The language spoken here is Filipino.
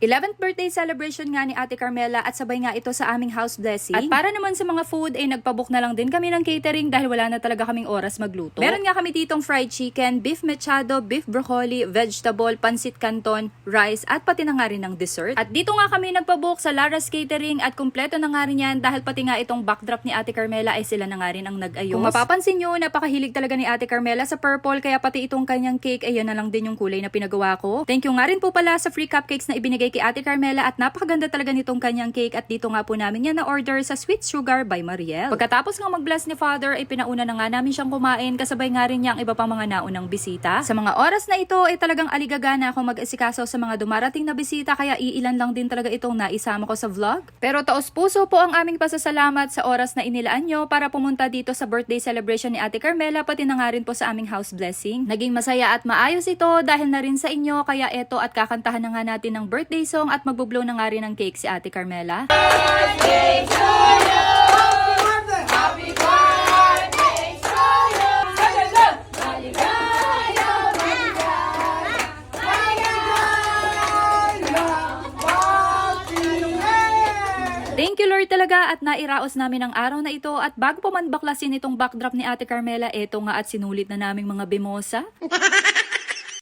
11th birthday celebration nga ni Ate Carmela at sabay nga ito sa aming house blessing. At para naman sa mga food ay nagpabook na lang din kami ng catering dahil wala na talaga kaming oras magluto. Meron nga kami ditong fried chicken, beef mechado, beef broccoli, vegetable, pansit canton, rice at pati na nga rin ng dessert. At dito nga kami nagpabook sa Lara's Catering at kumpleto na nga rin yan dahil pati nga itong backdrop ni Ate Carmela ay sila na nga rin ang nag-ayos. Kung mapapansin nyo, napakahilig talaga ni Ate Carmela sa purple kaya pati itong kanyang cake ay yan na lang din yung kulay na pinagawa ko. Thank you nga rin po pala sa free cupcakes na ibinigay kay Ate Carmela at napakaganda talaga nitong kanyang cake at dito nga po namin yan na-order sa Sweet Sugar by Mariel. Pagkatapos nga mag-bless ni Father ay pinauna na nga namin siyang kumain kasabay nga rin niya ang iba pang mga naunang bisita. Sa mga oras na ito ay talagang aligagana akong mag-asikaso sa mga dumarating na bisita kaya iilan lang din talaga itong naisama ko sa vlog. Pero taos puso po ang aming pasasalamat sa oras na inilaan nyo para pumunta dito sa birthday celebration ni Ate Carmela pati na nga rin po sa aming house blessing. Naging masaya at maayos ito dahil na rin sa inyo kaya eto at kakantahan na nga natin ng birthday song at magbublow na nga rin ng cake si Ate Carmela. Birthday to you! Happy birthday to you! Maligaya, maligaya, maligaya, Thank you Lord talaga at nairaos namin ang araw na ito at bago pa man baklasin itong backdrop ni Ate Carmela, eto nga at sinulit na naming mga bemosa.